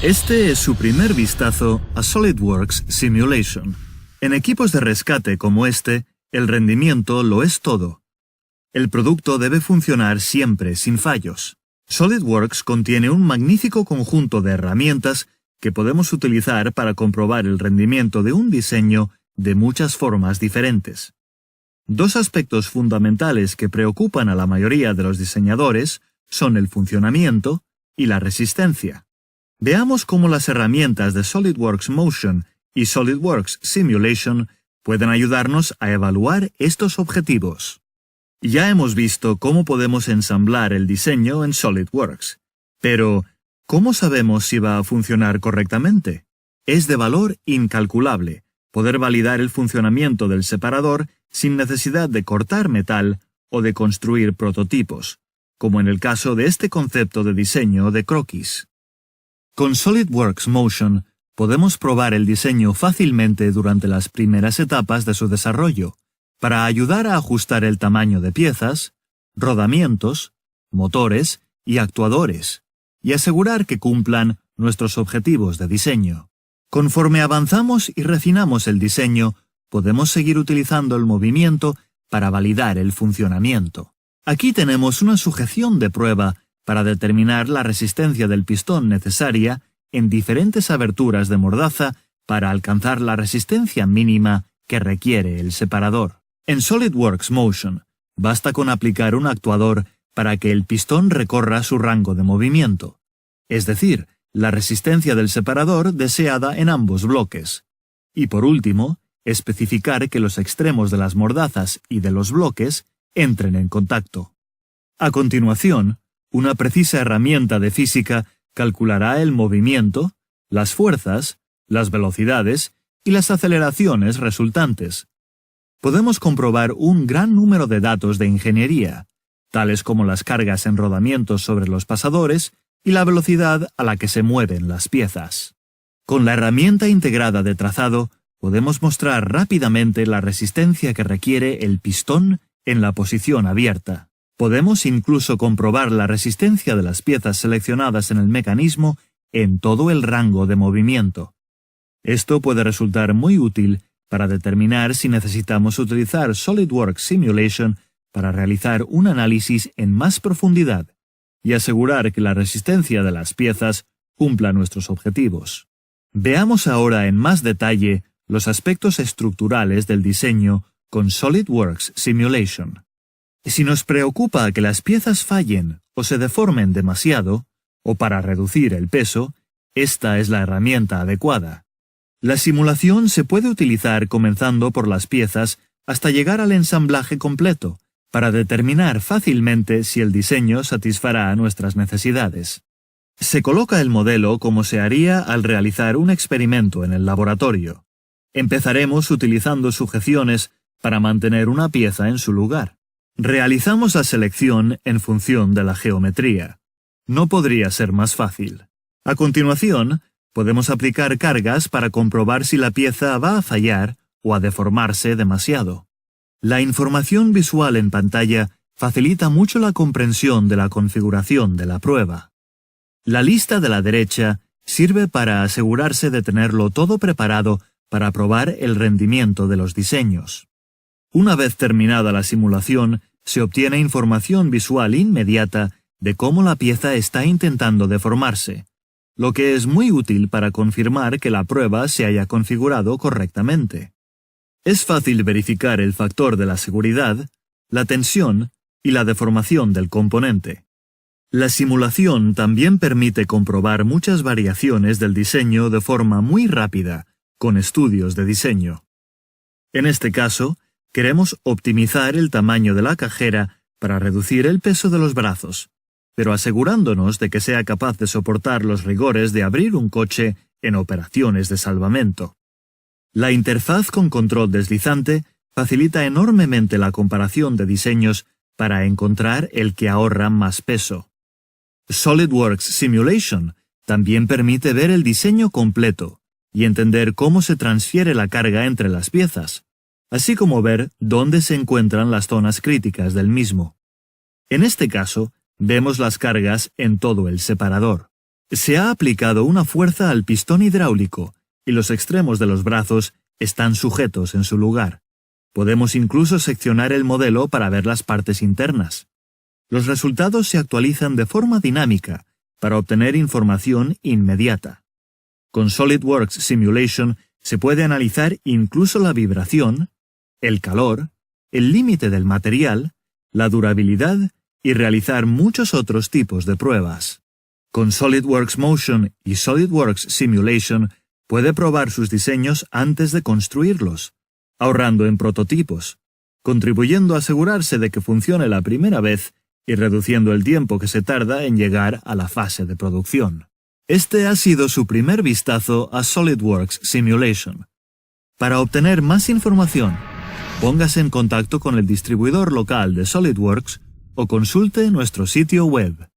Este es su primer vistazo a SolidWorks Simulation. En equipos de rescate como este, el rendimiento lo es todo. El producto debe funcionar siempre sin fallos. SolidWorks contiene un magnífico conjunto de herramientas que podemos utilizar para comprobar el rendimiento de un diseño de muchas formas diferentes. Dos aspectos fundamentales que preocupan a la mayoría de los diseñadores son el funcionamiento y la resistencia. Veamos cómo las herramientas de SolidWorks Motion y SolidWorks Simulation pueden ayudarnos a evaluar estos objetivos. Ya hemos visto cómo podemos ensamblar el diseño en SolidWorks, pero ¿cómo sabemos si va a funcionar correctamente? Es de valor incalculable poder validar el funcionamiento del separador sin necesidad de cortar metal o de construir prototipos, como en el caso de este concepto de diseño de croquis. Con SolidWorks Motion podemos probar el diseño fácilmente durante las primeras etapas de su desarrollo, para ayudar a ajustar el tamaño de piezas, rodamientos, motores y actuadores, y asegurar que cumplan nuestros objetivos de diseño. Conforme avanzamos y refinamos el diseño, podemos seguir utilizando el movimiento para validar el funcionamiento. Aquí tenemos una sujeción de prueba para determinar la resistencia del pistón necesaria en diferentes aberturas de mordaza para alcanzar la resistencia mínima que requiere el separador. En SolidWorks Motion, basta con aplicar un actuador para que el pistón recorra su rango de movimiento, es decir, la resistencia del separador deseada en ambos bloques. Y por último, especificar que los extremos de las mordazas y de los bloques entren en contacto. A continuación, una precisa herramienta de física calculará el movimiento, las fuerzas, las velocidades y las aceleraciones resultantes. Podemos comprobar un gran número de datos de ingeniería, tales como las cargas en rodamientos sobre los pasadores y la velocidad a la que se mueven las piezas. Con la herramienta integrada de trazado, podemos mostrar rápidamente la resistencia que requiere el pistón en la posición abierta. Podemos incluso comprobar la resistencia de las piezas seleccionadas en el mecanismo en todo el rango de movimiento. Esto puede resultar muy útil para determinar si necesitamos utilizar SolidWorks Simulation para realizar un análisis en más profundidad y asegurar que la resistencia de las piezas cumpla nuestros objetivos. Veamos ahora en más detalle los aspectos estructurales del diseño con SolidWorks Simulation. Si nos preocupa que las piezas fallen o se deformen demasiado, o para reducir el peso, esta es la herramienta adecuada. La simulación se puede utilizar comenzando por las piezas hasta llegar al ensamblaje completo, para determinar fácilmente si el diseño satisfará nuestras necesidades. Se coloca el modelo como se haría al realizar un experimento en el laboratorio. Empezaremos utilizando sujeciones para mantener una pieza en su lugar. Realizamos la selección en función de la geometría. No podría ser más fácil. A continuación, podemos aplicar cargas para comprobar si la pieza va a fallar o a deformarse demasiado. La información visual en pantalla facilita mucho la comprensión de la configuración de la prueba. La lista de la derecha sirve para asegurarse de tenerlo todo preparado para probar el rendimiento de los diseños. Una vez terminada la simulación, se obtiene información visual inmediata de cómo la pieza está intentando deformarse, lo que es muy útil para confirmar que la prueba se haya configurado correctamente. Es fácil verificar el factor de la seguridad, la tensión y la deformación del componente. La simulación también permite comprobar muchas variaciones del diseño de forma muy rápida, con estudios de diseño. En este caso, queremos optimizar el tamaño de la cajera para reducir el peso de los brazos, pero asegurándonos de que sea capaz de soportar los rigores de abrir un coche en operaciones de salvamento. La interfaz con control deslizante facilita enormemente la comparación de diseños para encontrar el que ahorra más peso. SolidWorks Simulation también permite ver el diseño completo y entender cómo se transfiere la carga entre las piezas, así como ver dónde se encuentran las zonas críticas del mismo. En este caso, vemos las cargas en todo el separador. Se ha aplicado una fuerza al pistón hidráulico y los extremos de los brazos están sujetos en su lugar. Podemos incluso seccionar el modelo para ver las partes internas. Los resultados se actualizan de forma dinámica para obtener información inmediata. Con SolidWorks Simulation se puede analizar incluso la vibración, el calor, el límite del material, la durabilidad y realizar muchos otros tipos de pruebas. Con SolidWorks Motion y SolidWorks Simulation puede probar sus diseños antes de construirlos, ahorrando en prototipos, contribuyendo a asegurarse de que funcione la primera vez y reduciendo el tiempo que se tarda en llegar a la fase de producción. Este ha sido su primer vistazo a SolidWorks Simulation. Para obtener más información, póngase en contacto con el distribuidor local de SolidWorks o consulte nuestro sitio web.